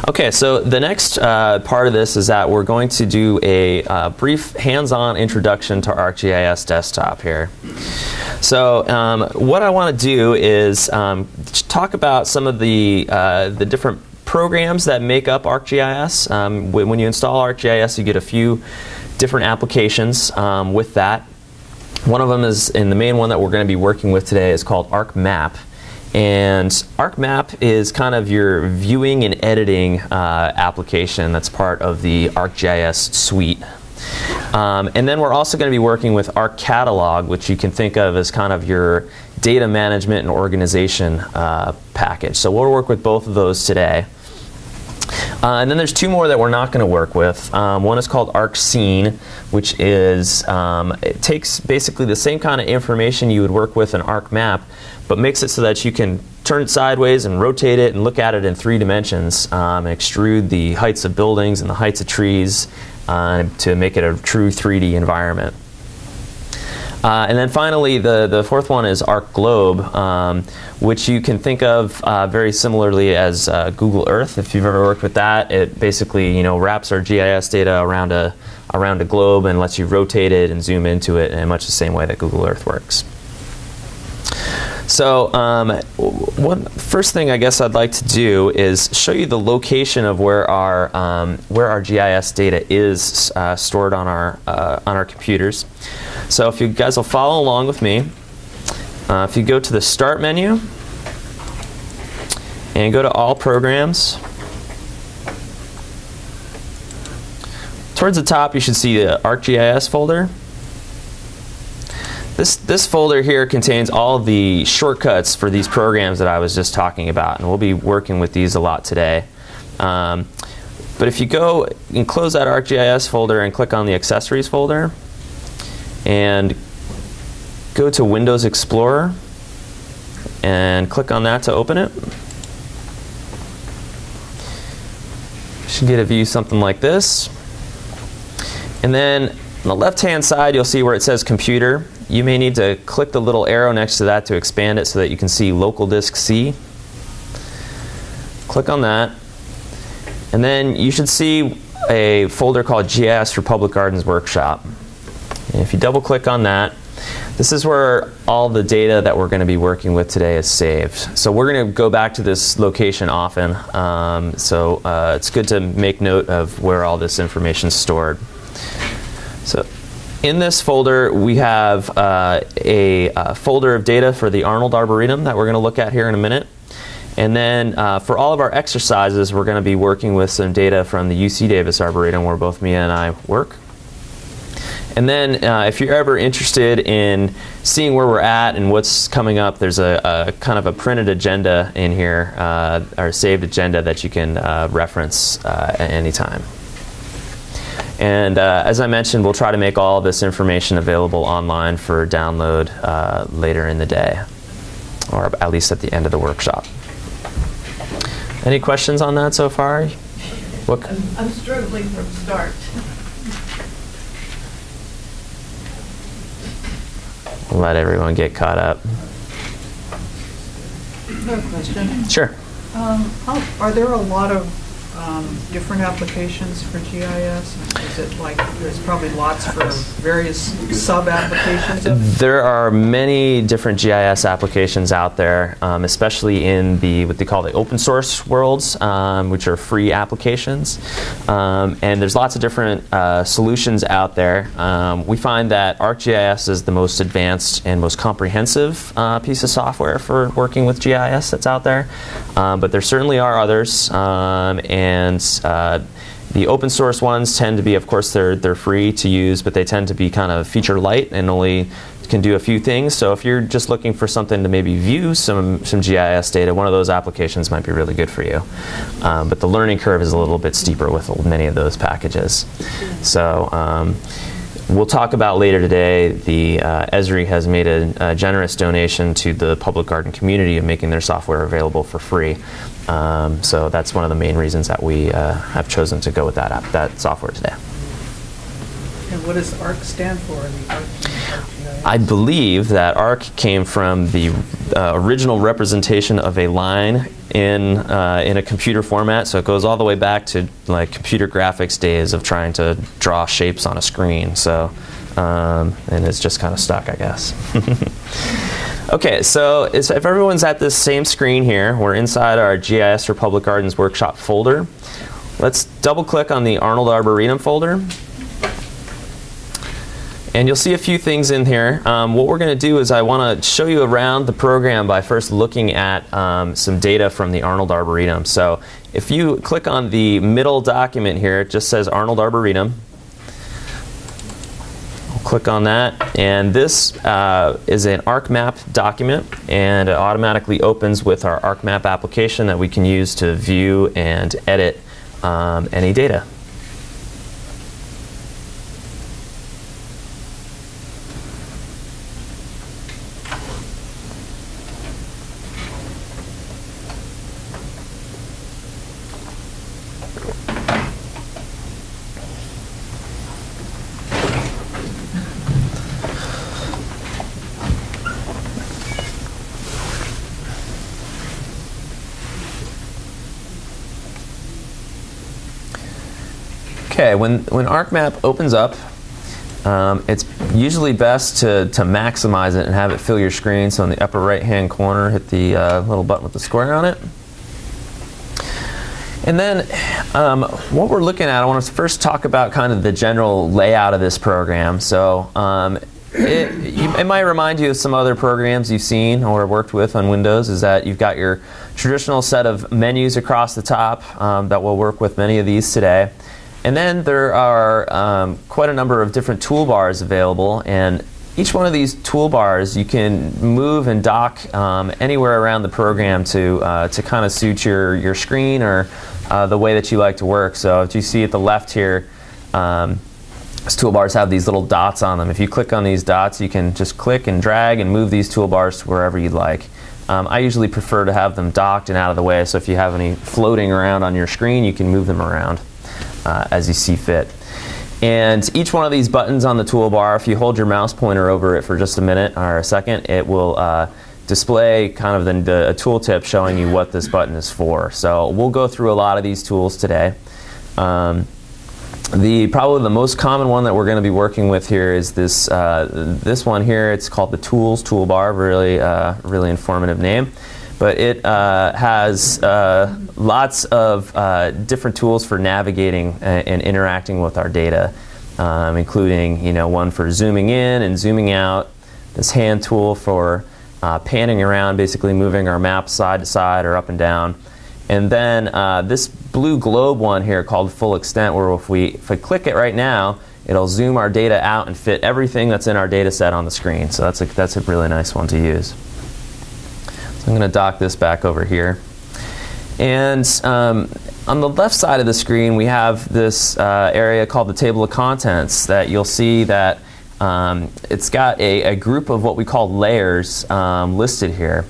Okay, so the next part of this is that we're going to do a brief hands-on introduction to ArcGIS Desktop here. So what I want to do is talk about some of the different programs that make up ArcGIS. When you install ArcGIS, you get a few different applications with that. One of them is, and the main one that we're going to be working with today, is called ArcMap. And ArcMap is kind of your viewing and editing application that's part of the ArcGIS suite. And then we're also going to be working with ArcCatalog, which you can think of as kind of your data management and organization package. So we'll work with both of those today. And then there's two more that we're not going to work with. One is called ArcScene, which is, it takes basically the same kind of information you would work with in ArcMap, but makes it so that you can turn it sideways and rotate it and look at it in 3 dimensions, and extrude the heights of buildings and the heights of trees to make it a true 3D environment. And then finally, the fourth one is Arcglobe, which you can think of very similarly as Google Earth. If you've ever worked with that, it basically wraps our GIS data around a globe and lets you rotate it and zoom into it in much the same way that Google Earth works. So one first thing I guess I'd like to do is show you the location of where our GIS data is stored on our computers. So if you guys will follow along with me, if you go to the Start menu and go to All Programs, towards the top you should see the ArcGIS folder. This folder here contains all of the shortcuts for these programs that I was just talking about, and we'll be working with these a lot today. But if you go and close that ArcGIS folder and click on the Accessories folder and go to Windows Explorer and click on that to open it, you should get a view something like this. And then on the left-hand side, you'll see where it says Computer. You may need to click the little arrow next to that to expand it so that you can see Local Disk C. Click on that. And then you should see a folder called GIS for Public Gardens Workshop. And if you double click on that, this is where all the data that we're going to be working with today is saved. So we're going to go back to this location often. So it's good to make note of where all this information is stored. So in this folder, we have a folder of data for the Arnold Arboretum that we're going to look at here in a minute. And then for all of our exercises, we're going to be working with some data from the UC Davis Arboretum, where both Mia and I work. And then if you're ever interested in seeing where we're at and what's coming up, there's a kind of a printed agenda in here, or saved agenda that you can reference at any time. And as I mentioned, we'll try to make all of this information available online for download later in the day, or at least at the end of the workshop. Any questions on that so far? What? I'm struggling from start. We'll let everyone get caught up. I have a question. Sure. Are there a lot of different applications for GIS? Is it like there's probably lots for various sub-applications of it? There are many different GIS applications out there, especially in what they call the open source worlds, which are free applications. And there's lots of different solutions out there. We find that ArcGIS is the most advanced and most comprehensive piece of software for working with GIS that's out there. But there certainly are others. And the open source ones tend to be, of course, they're free to use, but they tend to be kind of feature light and only can do a few things. So if you're just looking for something to maybe view some GIS data, one of those applications might be really good for you. But the learning curve is a little bit steeper with many of those packages. So we'll talk about later today, the Esri has made a generous donation to the public garden community of making their software available for free. So that's one of the main reasons that we have chosen to go with that software today. And what does ARC stand for? I believe that arc came from the original representation of a line in a computer format, so it goes all the way back to like computer graphics days of trying to draw shapes on a screen. So, and it's just kind of stuck, I guess. Okay, so if everyone's at this same screen here, we're inside our GIS for Public Gardens Workshop folder. Let's double-click on the Arnold Arboretum folder. And you'll see a few things in here. What we're going to do is I want to show you around the program by first looking at some data from the Arnold Arboretum. So if you click on the middle document here, it just says Arnold Arboretum. I'll click on that, and this is an ArcMap document, and it automatically opens with our ArcMap application that we can use to view and edit any data. Okay, when ArcMap opens up, it's usually best to maximize it and have it fill your screen. So in the upper right-hand corner, hit the little button with the square on it. And then what we're looking at, I want to first talk about kind of the general layout of this program. So it might remind you of some other programs you've seen or worked with on Windows, is that you've got your traditional set of menus across the top that will work with many of these today. And then there are quite a number of different toolbars available, and each one of these toolbars you can move and dock anywhere around the program to kind of suit your screen or the way that you like to work. So if you see at the left here, these toolbars have these little dots on them. If you click on these dots, you can just click and drag and move these toolbars to wherever you'd like. I usually prefer to have them docked and out of the way, so if you have any floating around on your screen, you can move them around as you see fit. And each one of these buttons on the toolbar, if you hold your mouse pointer over it for just a minute or a second, it will display kind of a tooltip showing you what this button is for. So we'll go through a lot of these tools today. Probably the most common one that we're going to be working with here is this one here. It's called the Tools Toolbar, really informative name. But it has lots of different tools for navigating and interacting with our data, including one for zooming in and zooming out, this hand tool for panning around, basically moving our map side to side or up and down, and then this blue globe one here called Full Extent, where if we click it right now, it'll zoom our data out and fit everything that's in our data set on the screen. So that's a really nice one to use. I'm going to dock this back over here. And on the left side of the screen, we have this area called the Table of Contents that you'll see that it's got a group of what we call layers listed here.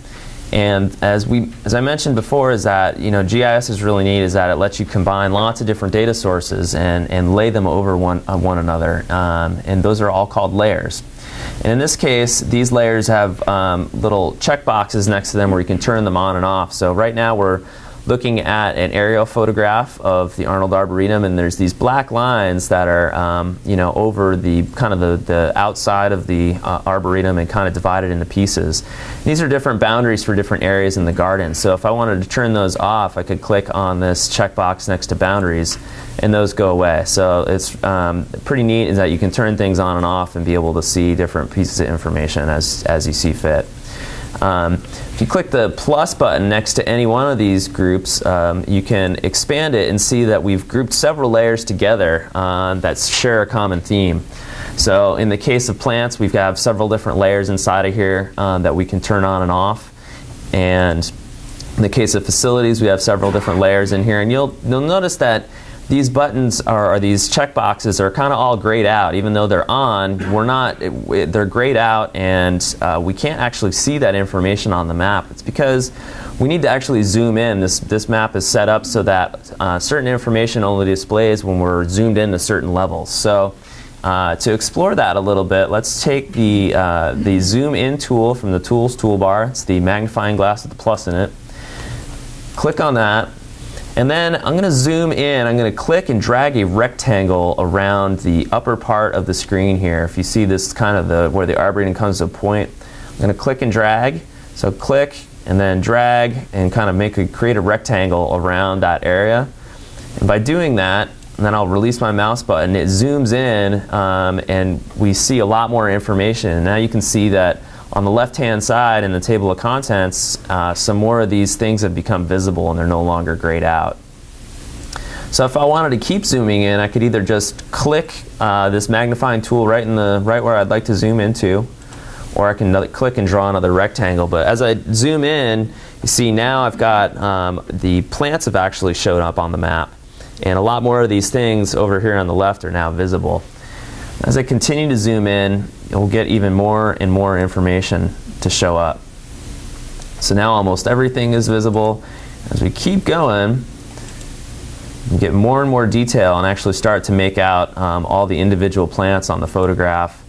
And as I mentioned before, is that GIS is really neat, is that it lets you combine lots of different data sources and lay them over one another. And those are all called layers. And in this case, these layers have little check boxes next to them where you can turn them on and off. So right now we're looking at an aerial photograph of the Arnold Arboretum, and there's these black lines that are over the kind of the outside of the arboretum and kind of divided into pieces. These are different boundaries for different areas in the garden. So if I wanted to turn those off, I could click on this checkbox next to boundaries, and those go away. So it's pretty neat is that you can turn things on and off and be able to see different pieces of information as you see fit. If you click the plus button next to any one of these groups, you can expand it and see that we've grouped several layers together that share a common theme. So in the case of plants, we've got several different layers inside of here that we can turn on and off. And in the case of facilities, we have several different layers in here. And you'll notice that these buttons or these checkboxes are kind of all grayed out. Even though they're on, they're grayed out, and we can't actually see that information on the map. It's because we need to actually zoom in. This map is set up so that certain information only displays when we're zoomed in to certain levels. So To explore that a little bit, let's take the zoom in tool from the Tools Toolbar. It's the magnifying glass with the plus in it. Click on that, and then I'm going to zoom in. I'm going to click and drag a rectangle around the upper part of the screen here. If you see this kind of where the artboarding comes to a point, I'm going to click and drag. So click and then drag and kind of create a rectangle around that area. And by doing that, and then I'll release my mouse button, it zooms in, and we see a lot more information. And now you can see that on the left-hand side in the table of contents, some more of these things have become visible and they're no longer grayed out. So if I wanted to keep zooming in, I could either just click this magnifying tool right where I'd like to zoom into, or I can click and draw another rectangle. But as I zoom in, you see now I've got the plants have actually showed up on the map. And a lot more of these things over here on the left are now visible. As I continue to zoom in, you'll get even more and more information to show up. So now almost everything is visible. As we keep going, you get more and more detail and actually start to make out all the individual plants on the photograph.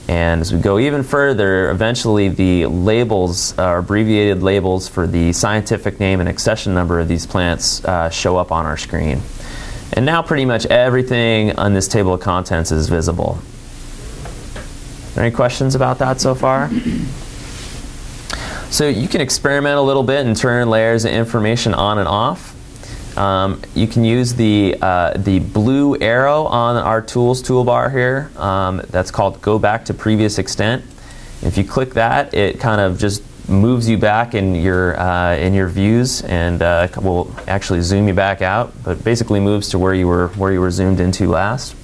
And as we go even further, eventually the labels, abbreviated labels for the scientific name and accession number of these plants show up on our screen. And now pretty much everything on this table of contents is visible. Any questions about that so far? So you can experiment a little bit and turn layers of information on and off. You can use the blue arrow on our Tools toolbar here. That's called Go Back to Previous Extent. If you click that, it kind of just moves you back in your views, and will actually zoom you back out, but basically moves to where you were zoomed into last.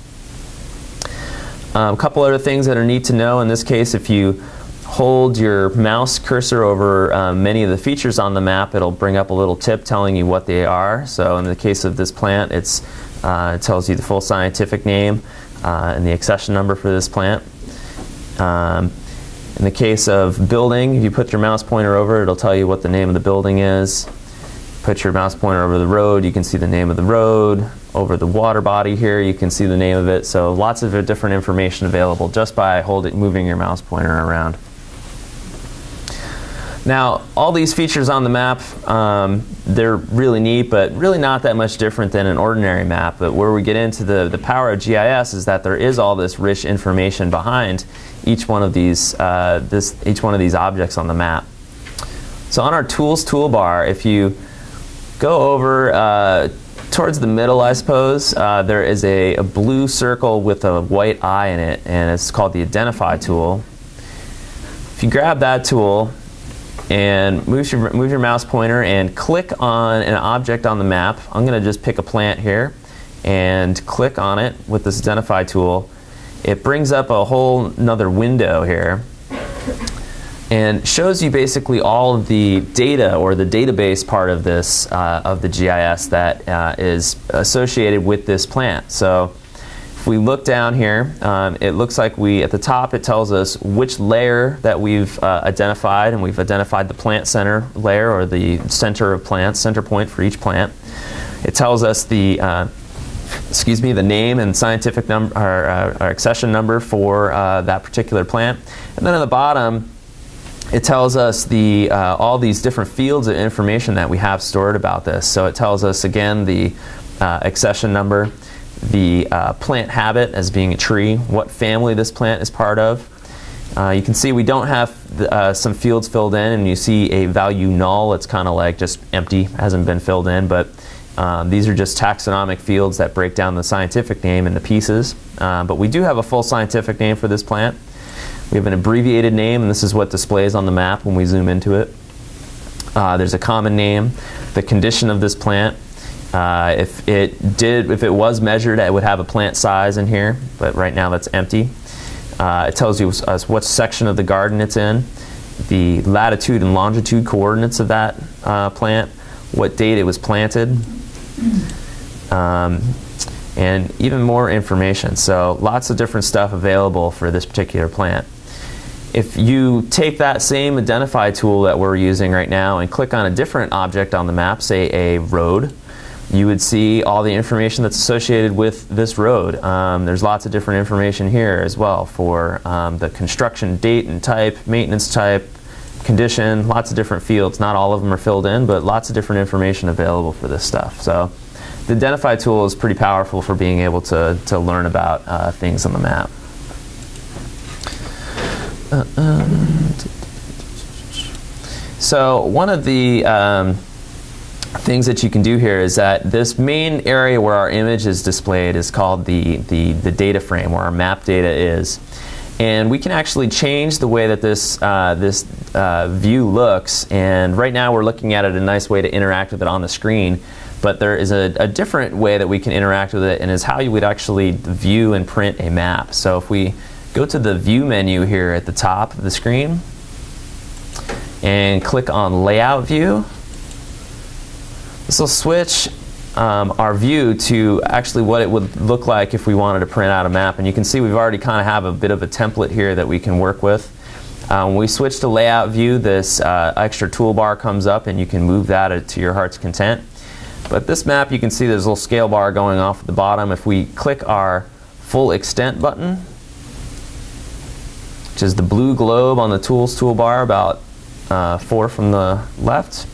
A couple other things that are neat to know in this case: if you hold your mouse cursor over many of the features on the map, it'll bring up a little tip telling you what they are. So in the case of this plant, it tells you the full scientific name and the accession number for this plant. In the case of building, if you put your mouse pointer over, it'll tell you what the name of the building is. Put your mouse pointer over the road, you can see the name of the road. Over the water body here, you can see the name of it. So lots of different information available just by moving your mouse pointer around. Now, all these features on the map, they're really neat, but really not that much different than an ordinary map. But where we get into the power of GIS is that there is all this rich information behind each one of these objects on the map. So on our Tools toolbar, if you go over towards the middle, I suppose, there is a blue circle with a white eye in it, and it's called the Identify tool. If you grab that tool and move your mouse pointer and click on an object on the map, I'm going to just pick a plant here and click on it with this Identify tool. It brings up a whole another window here and shows you basically all of the data, or the database part of this of the GIS that is associated with this plant. So if we look down here, it looks like at the top it tells us which layer that we've identified, and we've identified the plant center layer, or the center of plants, center point for each plant. It tells us the name and scientific number, or accession number for that particular plant. And then at the bottom, it tells us all these different fields of information that we have stored about this. So it tells us, again, the accession number, the plant habit as being a tree, what family this plant is part of. You can see we don't have some fields filled in, and you see a value null. It's kind of like just empty, hasn't been filled in, but these are just taxonomic fields that break down the scientific name into pieces. But we do have a full scientific name for this plant. We have an abbreviated name, and this is what displays on the map when we zoom into it. There's a common name, the condition of this plant. If it was measured, it would have a plant size in here, but right now that's empty. It tells you what section of the garden it's in, the latitude and longitude coordinates of that plant, what date it was planted, and even more information. So lots of different stuff available for this particular plant. If you take that same Identify tool that we're using right now and click on a different object on the map, say a road, you would see all the information that's associated with this road. There's lots of different information here as well for the construction date and type, maintenance type, condition, lots of different fields. Not all of them are filled in, but lots of different information available for this stuff. So the Identify tool is pretty powerful for being able to learn about things on the map. So one of the things that you can do here is that this main area where our image is displayed is called the data frame, where our map data is. And we can actually change the way that this view looks. And right now we're looking at it a nice way to interact with it on the screen. But there is a different way that we can interact with it, and is how you would actually view and print a map. So if we go to the View menu here at the top of the screen and click on Layout View, this will switch our view to actually what it would look like if we wanted to print out a map. And you can see we've already kind of have a bit of a template here that we can work with. When we switch to Layout View, this extra toolbar comes up, and you can move that to your heart's content. But this map, you can see there's a little scale bar going off at the bottom. If we click our Full Extent button, which is the blue globe on the Tools toolbar about 4 from the left,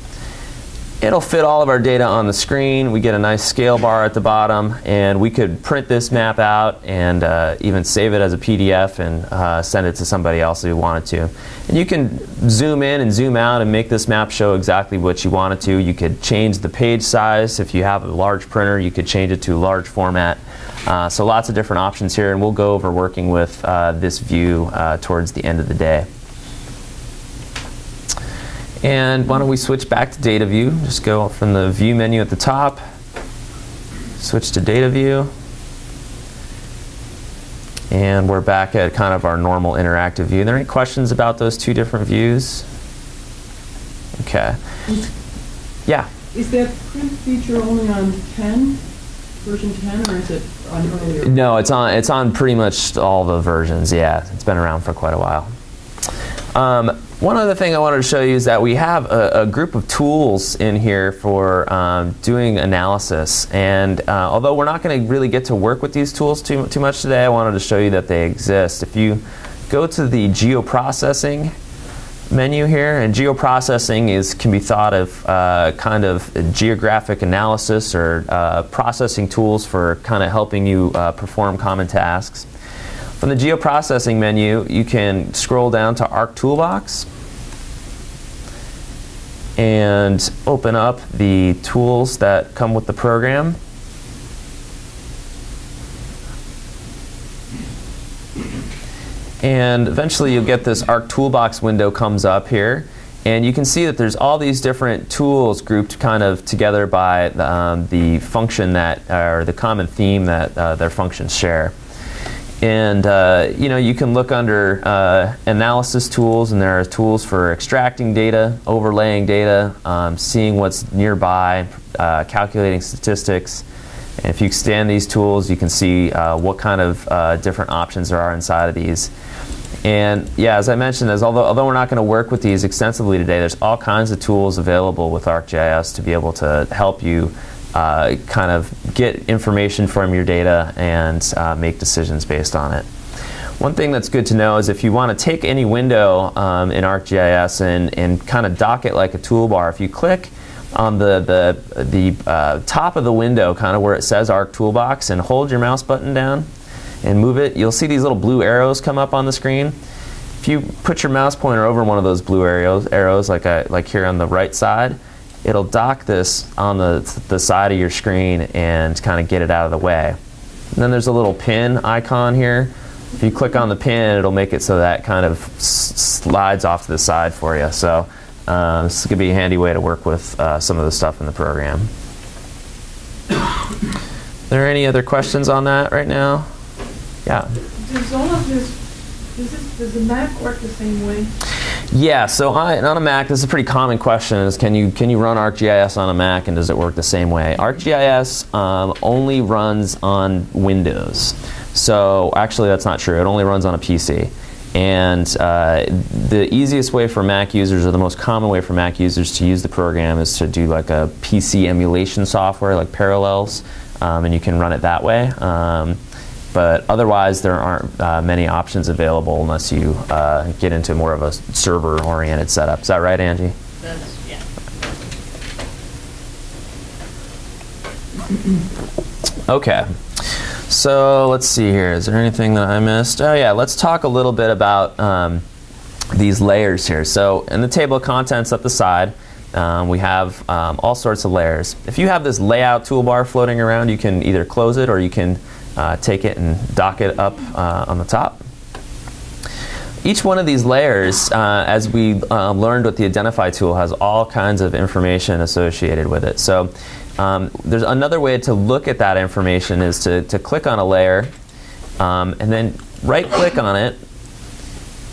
it'll fit all of our data on the screen. We get a nice scale bar at the bottom, and we could print this map out and even save it as a PDF and send it to somebody else if you wanted to. And you can zoom in and zoom out and make this map show exactly what you want it to. You could change the page size. If you have a large printer, you could change it to a large format. So lots of different options here, and we'll go over working with this view towards the end of the day. And why don't we switch back to Data View. Just go from the View menu at the top, switch to Data View, and we're back at kind of our normal interactive view. Are there any questions about those two different views? Okay. Yeah? Is that print feature only on 10, version 10, or is it on earlier? No, it's on pretty much all the versions, yeah. It's been around for quite a while. One other thing I wanted to show you is that we have a group of tools in here for doing analysis. And although we're not going to really get to work with these tools too much today, I wanted to show you that they exist. If you go to the Geoprocessing menu here, and geoprocessing can be thought of kind of geographic analysis or processing tools for kind of helping you perform common tasks. From the Geoprocessing menu, you can scroll down to Arc Toolbox and open up the tools that come with the program. And eventually you'll get this Arc Toolbox window comes up here, and you can see that there's all these different tools grouped kind of together by the function that, or the common theme that their functions share. And you know, you can look under analysis tools, and there are tools for extracting data, overlaying data, seeing what's nearby, calculating statistics. And if you extend these tools, you can see what kind of different options there are inside of these. And yeah, as I mentioned, although we're not going to work with these extensively today, there's all kinds of tools available with ArcGIS to be able to help you kind of get information from your data and make decisions based on it. One thing that's good to know is if you want to take any window in ArcGIS and kind of dock it like a toolbar, if you click on the top of the window, kind of where it says Arc Toolbox, and hold your mouse button down and move it, you'll see these little blue arrows come up on the screen. If you put your mouse pointer over one of those blue arrows like here on the right side, it'll dock this on the side of your screen and kind of get it out of the way. And then there's a little pin icon here. If you click on the pin, it'll make it so that kind of slides off to the side for you. So this could be a handy way to work with some of the stuff in the program. Are there any other questions on that right now? Yeah. Does all of this, does the Mac work the same way? Yeah, so on a Mac, this is a pretty common question, is can you run ArcGIS on a Mac, and does it work the same way? ArcGIS only runs on Windows. So actually that's not true. It only runs on a PC. And the easiest way for Mac users, or the most common way for Mac users to use the program, is to do like a PC emulation software like Parallels, and you can run it that way. But otherwise, there aren't many options available unless you get into more of a server-oriented setup. Is that right, Angie? That's, yeah. Okay. So let's see here. Is there anything that I missed? Oh yeah, let's talk a little bit about these layers here. So in the table of contents at the side, we have all sorts of layers. If you have this layout toolbar floating around, you can either close it or you can take it and dock it up on the top. Each one of these layers, as we learned with the Identify tool, has all kinds of information associated with it. So there's another way to look at that information is to click on a layer and then right-click on it.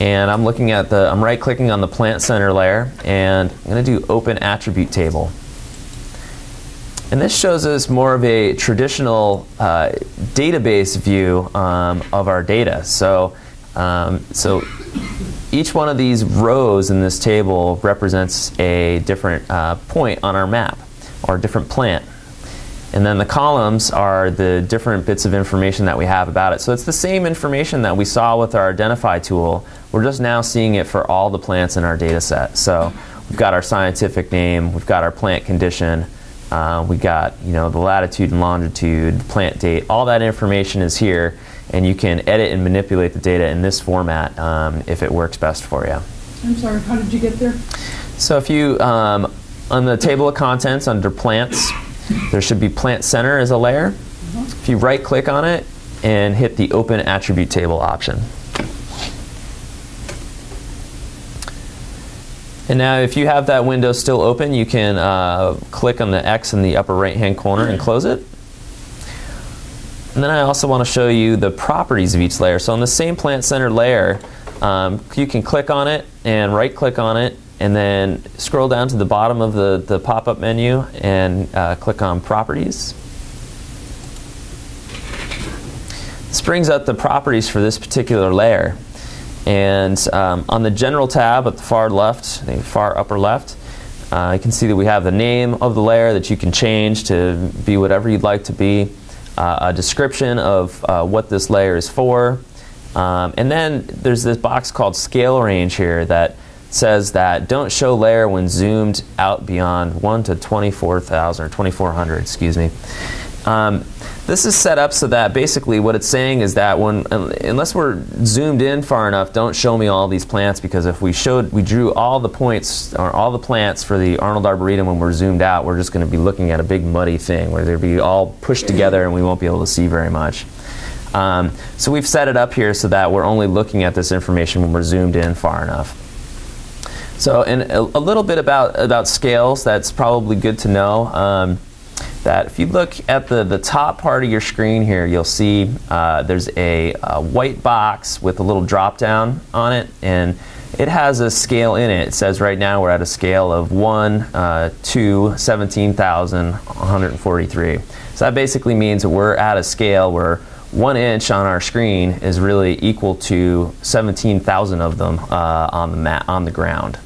And I'm right-clicking on the Plant Center layer, and I'm going to do Open Attribute Table. And this shows us more of a traditional database view of our data. So each one of these rows in this table represents a different point on our map, or a different plant. And then the columns are the different bits of information that we have about it. So it's the same information that we saw with our Identify tool. We're just now seeing it for all the plants in our data set. So we've got our scientific name, we've got our plant condition, we got the latitude and longitude, plant date. All that information is here, and you can edit and manipulate the data in this format if it works best for you. I'm sorry, how did you get there? So if you, on the table of contents under plants, there should be Plant Center as a layer. If you right-click on it and hit the Open Attribute Table option. And now if you have that window still open, you can click on the X in the upper right-hand corner and close it. And then I also want to show you the properties of each layer. So on the same Plant Center layer, you can click on it and right-click on it, and then scroll down to the bottom of the pop-up menu and click on Properties. This brings up the properties for this particular layer. And on the General tab at the far left, the far upper left, you can see that we have the name of the layer that you can change to be whatever you'd like to be, a description of what this layer is for, and then there's this box called Scale Range here that says that don't show layer when zoomed out beyond 1 to 24,000 or 2400, excuse me. This is set up so that basically what it's saying is that unless we're zoomed in far enough, don't show me all these plants, because if we drew all the points or all the plants for the Arnold Arboretum when we're zoomed out, we're just going to be looking at a big muddy thing where they'll be all pushed together and we won't be able to see very much. So we've set it up here so that we're only looking at this information when we're zoomed in far enough. So a little bit about scales that's probably good to know. That if you look at the top part of your screen here, you'll see there's a white box with a little drop down on it, and it has a scale in it. It says right now we're at a scale of 1 to 17,143. So that basically means that we're at a scale where 1 inch on our screen is really equal to 17,000 of them on the ground.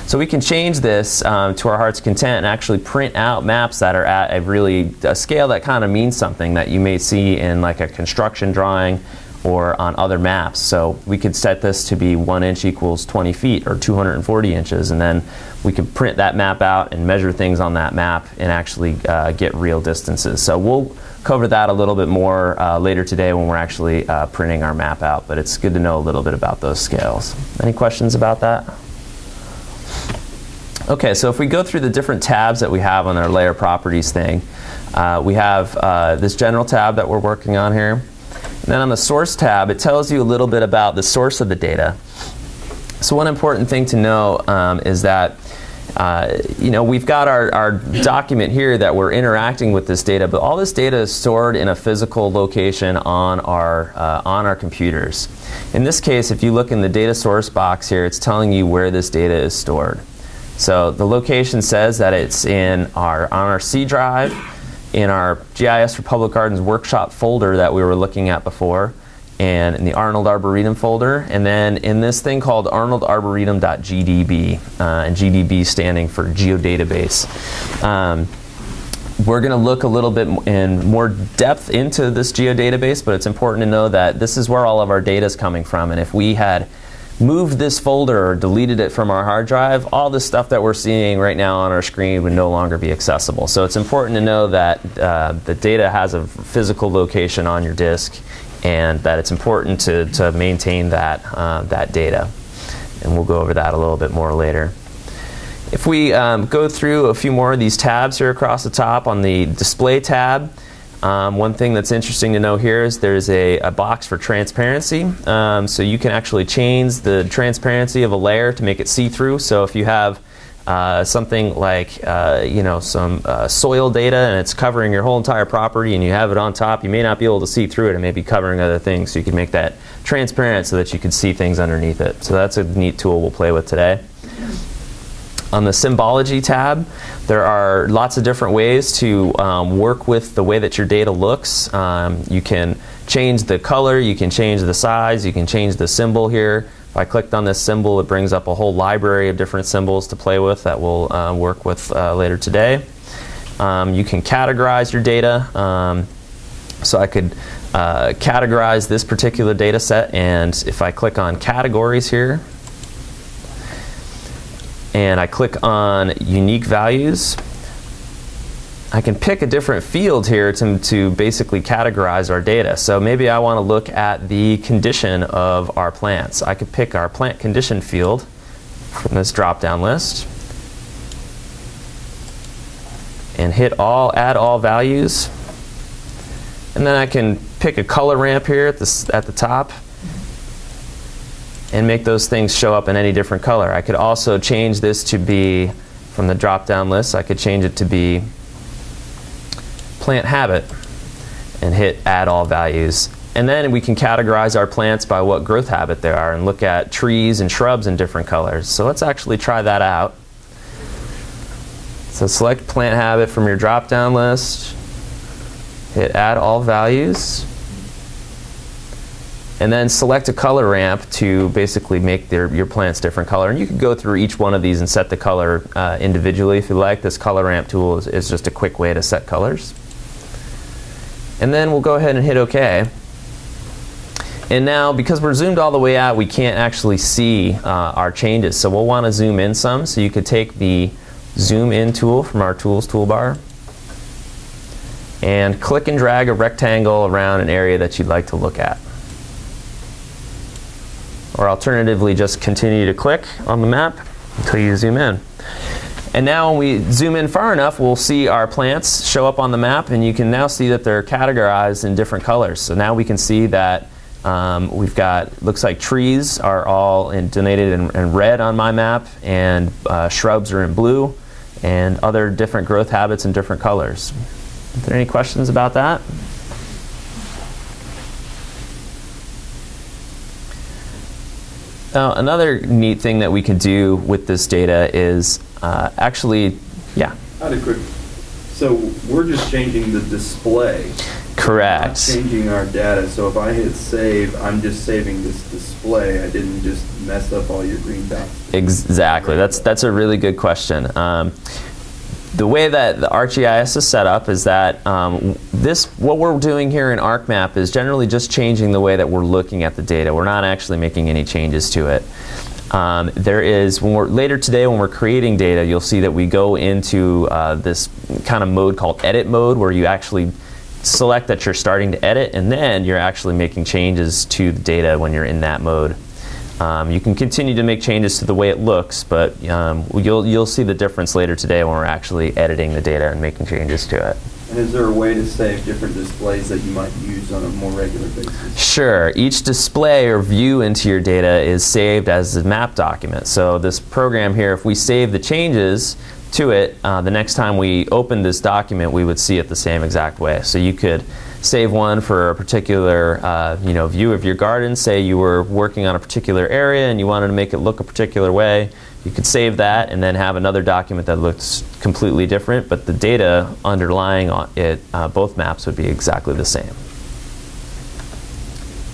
So we can change this to our heart's content and actually print out maps that are at a scale that kind of means something that you may see in like a construction drawing or on other maps. So we could set this to be 1 inch equals 20 feet or 240 inches, and then we could print that map out and measure things on that map and actually get real distances. So we'll cover that a little bit more later today when we're actually printing our map out, but it's good to know a little bit about those scales. Any questions about that? Okay, so if we go through the different tabs that we have on our layer properties thing, we have this general tab that we're working on here. And then on the source tab, it tells you a little bit about the source of the data. So one important thing to know is that we've got our document here that we're interacting with this data, but all this data is stored in a physical location on our computers. In this case, if you look in the data source box here, it's telling you where this data is stored. So the location says that it's on our C drive, in our GIS for Public Gardens workshop folder that we were looking at before, and in the Arnold Arboretum folder, and then in this thing called arnoldarboretum.gdb, and GDB standing for Geodatabase. We're going to look a little bit in more depth into this geodatabase, but it's important to know that this is where all of our data is coming from, and if we had moved this folder or deleted it from our hard drive, all the stuff that we're seeing right now on our screen would no longer be accessible. So it's important to know that the data has a physical location on your disk, and that it's important to maintain that, that data. And we'll go over that a little bit more later. If we go through a few more of these tabs here across the top on the Display tab, one thing that's interesting to know here is there's a box for transparency. So you can actually change the transparency of a layer to make it see-through. So if you have something like some soil data and it's covering your whole entire property and you have it on top, you may not be able to see through it. It may be covering other things, so you can make that transparent so that you can see things underneath it. So that's a neat tool we'll play with today. On the Symbology tab, there are lots of different ways to work with the way that your data looks. You can change the color, you can change the size, you can change the symbol here. If I clicked on this symbol, it brings up a whole library of different symbols to play with that we'll work with later today. You can categorize your data. So I could categorize this particular data set, and if I click on Categories here, and I click on Unique Values, I can pick a different field here to basically categorize our data. So maybe I want to look at the condition of our plants. I could pick our plant condition field from this drop-down list and hit add all values. And then I can pick a color ramp here at the top and make those things show up in any different color. I could also change this to be, from the drop-down list, I could change it to be plant habit and hit add all values. And then we can categorize our plants by what growth habit they are and look at trees and shrubs in different colors. So let's actually try that out. So select plant habit from your drop-down list, hit add all values, and then select a color ramp to basically make your plants different color. And you can go through each one of these and set the color individually if you like. This color ramp tool is just a quick way to set colors. And then we'll go ahead and hit OK. And now, because we're zoomed all the way out, we can't actually see our changes. So we'll want to zoom in some. So you could take the Zoom In tool from our Tools Toolbar and click and drag a rectangle around an area that you'd like to look at. Or alternatively, just continue to click on the map until you zoom in. And now when we zoom in far enough, we'll see our plants show up on the map, and you can now see that they're categorized in different colors. So now we can see that we've got, looks like trees are all denoted in red on my map, and shrubs are in blue, and other different growth habits in different colors. Are there any questions about that? Now, another neat thing that we can do with this data is actually, yeah. I had a quick. So we're just changing the display. Correct. Not changing our data. So if I hit save, I'm just saving this display. I didn't just mess up all your green dots. Exactly. That's a really good question. The way that the ArcGIS is set up is that what we're doing here in ArcMap is generally just changing the way that we're looking at the data. We're not actually making any changes to it. Later today when we're creating data, you'll see that we go into this kind of mode called edit mode, where you actually select that you're starting to edit, and then you're actually making changes to the data when you're in that mode. You can continue to make changes to the way it looks, but you'll see the difference later today when we're actually editing the data and making changes to it. And is there a way to save different displays that you might use on a more regular basis? Sure. Each display or view into your data is saved as a map document. So this program here, if we save the changes to it, the next time we open this document, we would see it the same exact way. So you could save one for a particular view of your garden. Say you were working on a particular area and you wanted to make it look a particular way. You could save that and then have another document that looks completely different, but the data underlying it, both maps would be exactly the same.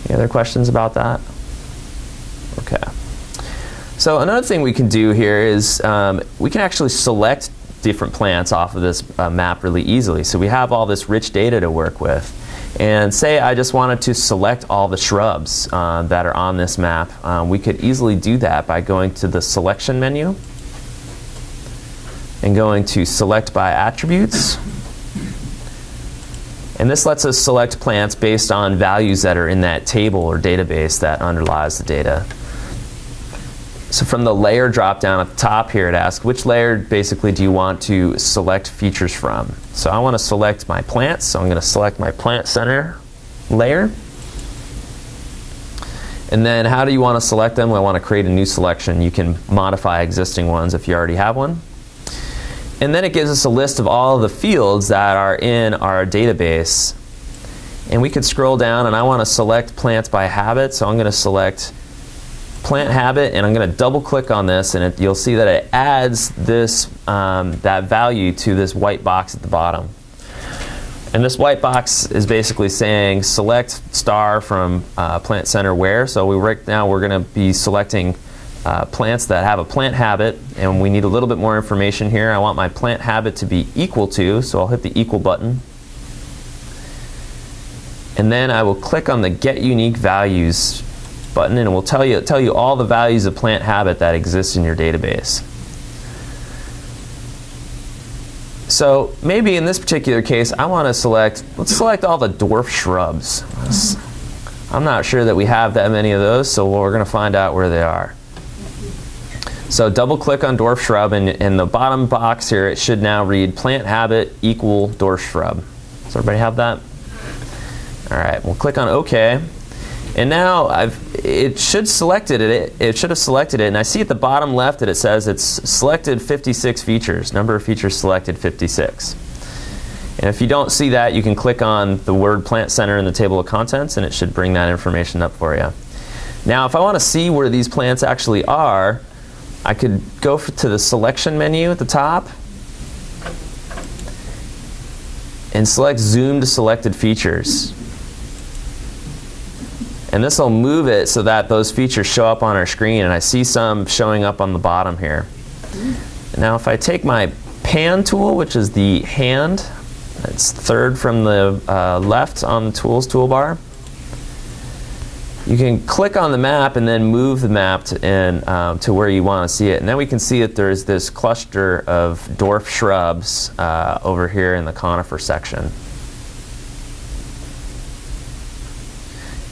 Any other questions about that? Okay. So another thing we can do here is we can actually select different plants off of this map really easily. So we have all this rich data to work with. And say I just wanted to select all the shrubs that are on this map. We could easily do that by going to the selection menu and going to select by attributes. And this lets us select plants based on values that are in that table or database that underlies the data. So from the layer drop down at the top here, it asks which layer basically do you want to select features from. So I want to select my plants, so I'm going to select my plant center layer. And then how do you want to select them? Well, I want to create a new selection. You can modify existing ones if you already have one. And then it gives us a list of all of the fields that are in our database. And we could scroll down, and I want to select plants by habit, so I'm going to select plant habit, and I'm going to double click on this, and you'll see that it adds this that value to this white box at the bottom. And this white box is basically saying select star from plant center where. So right now we're going to be selecting plants that have a plant habit, and we need a little bit more information here. I want my plant habit to be equal to, so I'll hit the equal button. And then I will click on the Get Unique Values button, and it will tell you all the values of plant habit that exist in your database. So maybe in this particular case, I want to let's select all the dwarf shrubs. I'm not sure that we have that many of those, so we're going to find out where they are. So double click on dwarf shrub, and in the bottom box here, it should now read plant habit equal dwarf shrub. Does everybody have that? All right, we'll click on OK. And now it should have selected it, and I see at the bottom left that it says it's selected 56 features, number of features selected 56. And if you don't see that, you can click on the word plant center in the table of contents, and it should bring that information up for you. Now if I want to see where these plants actually are, I could go to the selection menu at the top and select zoom to selected features. And this will move it so that those features show up on our screen, and I see some showing up on the bottom here. Now if I take my pan tool, which is the hand, it's third from the left on the Tools Toolbar, you can click on the map and then move the map to where you want to see it. And then we can see that there's this cluster of dwarf shrubs over here in the conifer section.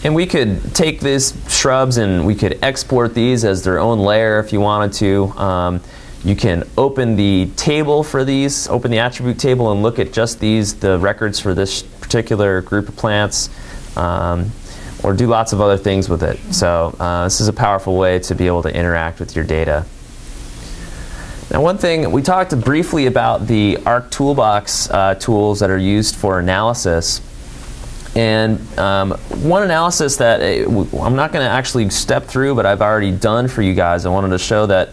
And we could take these shrubs and we could export these as their own layer if you wanted to. You can open the table for these, open the attribute table and look at just the records for this particular group of plants, or do lots of other things with it. So this is a powerful way to be able to interact with your data. Now one thing, we talked briefly about the Arc Toolbox tools that are used for analysis. And one analysis that I'm not going to actually step through, but I've already done for you guys, I wanted to show that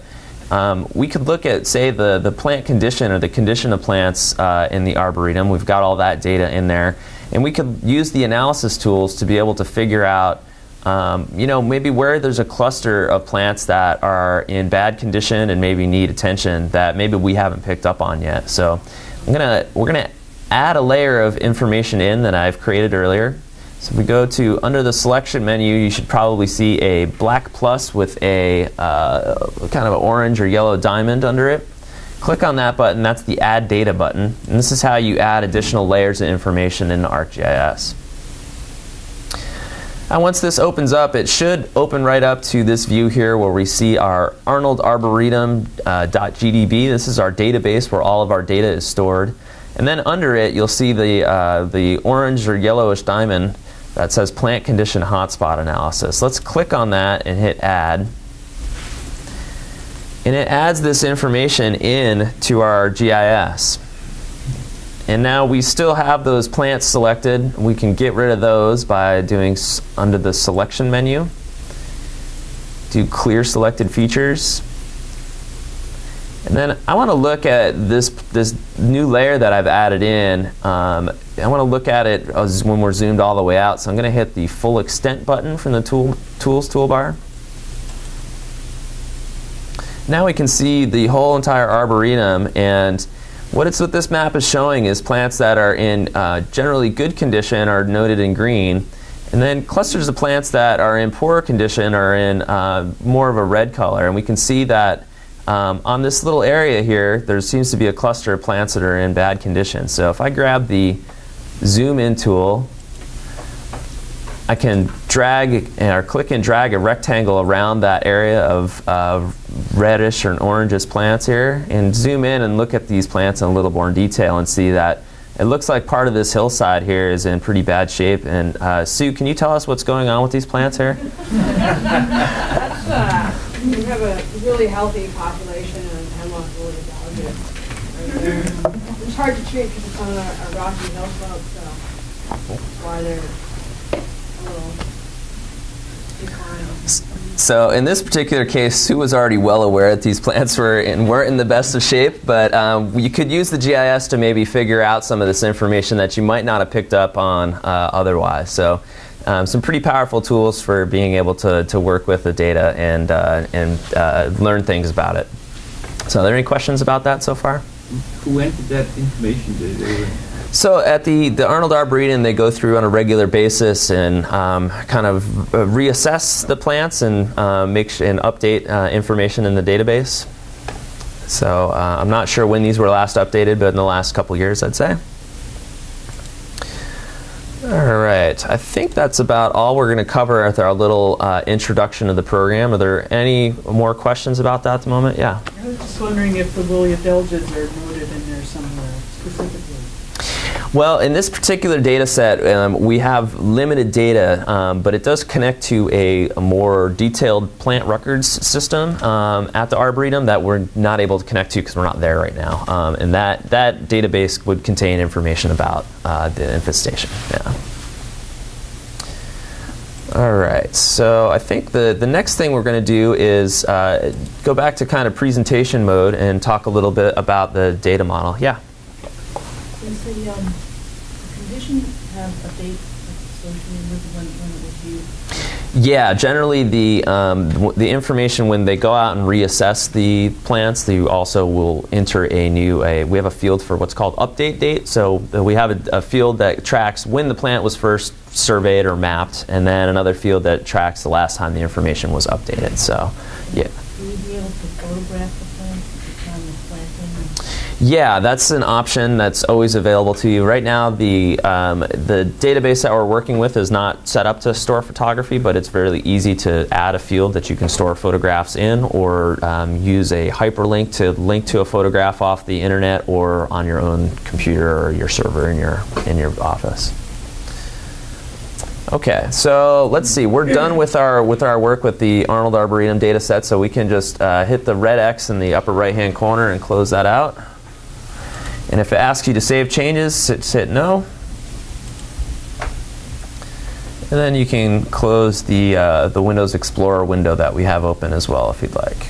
we could look at, say, the plant condition or the condition of plants in the Arboretum. We've got all that data in there. And we could use the analysis tools to be able to figure out maybe where there's a cluster of plants that are in bad condition and maybe need attention that maybe we haven't picked up on yet. So we're gonna add a layer of information in that I've created earlier. So if we go to under the selection menu, you should probably see a black plus with a kind of an orange or yellow diamond under it. Click on that button. That's the Add Data button. And this is how you add additional layers of information into ArcGIS. And once this opens up, it should open right up to this view here where we see our Arnold Arboretum.gdb. This is our database where all of our data is stored. And then under it, you'll see the orange or yellowish diamond that says Plant Condition Hotspot Analysis. Let's click on that and hit Add. And it adds this information in to our GIS. And now we still have those plants selected. We can get rid of those by doing under the selection menu. Do Clear Selected Features. And then I want to look at this new layer that I've added in. I want to look at it when we're zoomed all the way out. So I'm going to hit the full extent button from the Tools toolbar. Now we can see the whole entire arboretum, and what this map is showing is plants that are in generally good condition are noted in green, and then clusters of plants that are in poorer condition are in more of a red color. And we can see that on this little area here, there seems to be a cluster of plants that are in bad condition. So if I grab the zoom in tool, I can drag or click and drag a rectangle around that area of reddish or orangish plants here, and zoom in and look at these plants in a little more detail and see that it looks like part of this hillside here is in pretty bad shape. And Sue, can you tell us what's going on with these plants here? We have a really healthy population of hemlock wood dahlia right there. It's hard to treat because it's on a rocky hill slope, so that's why they're a little declined. So in this particular case, Sue was already well aware that these plants weren't in the best of shape, but you could use the GIS to maybe figure out some of this information that you might not have picked up on otherwise. So some pretty powerful tools for being able to work with the data and learn things about it. So are there any questions about that so far? Who entered that information? So at the Arnold Arboretum, they go through on a regular basis and kind of reassess the plants and and update information in the database. So I'm not sure when these were last updated, but in the last couple years, I'd say. All right, I think that's about all we're going to cover with our little introduction of the program. Are there any more questions about that at the moment? Yeah. I was just wondering if the Willia delges are noted in there somewhere specifically. Well, in this particular data set, we have limited data, but it does connect to a more detailed plant records system at the Arboretum that we're not able to connect to because we're not there right now. And that database would contain information about the infestation. Yeah. All right, so I think the next thing we're going to do is go back to kind of presentation mode and talk a little bit about the data model. Yeah? Does the condition have a date associated with when it was viewed? Yeah, generally the information when they go out and reassess the plants, they also will enter we have a field for what's called update date. So we have a field that tracks when the plant was first surveyed or mapped, and then another field that tracks the last time the information was updated. So, yeah. Will you be able to photograph the plant at the time of planting? Yeah, that's an option that's always available to you. Right now, the database that we're working with is not set up to store photography, but it's fairly easy to add a field that you can store photographs in, or use a hyperlink to link to a photograph off the internet or on your own computer or your server in your office. Okay, so let's see. We're done with our work with the Arnold Arboretum data set, so we can just hit the red X in the upper right-hand corner and close that out. And if it asks you to save changes, hit no. And then you can close the Windows Explorer window that we have open as well if you'd like.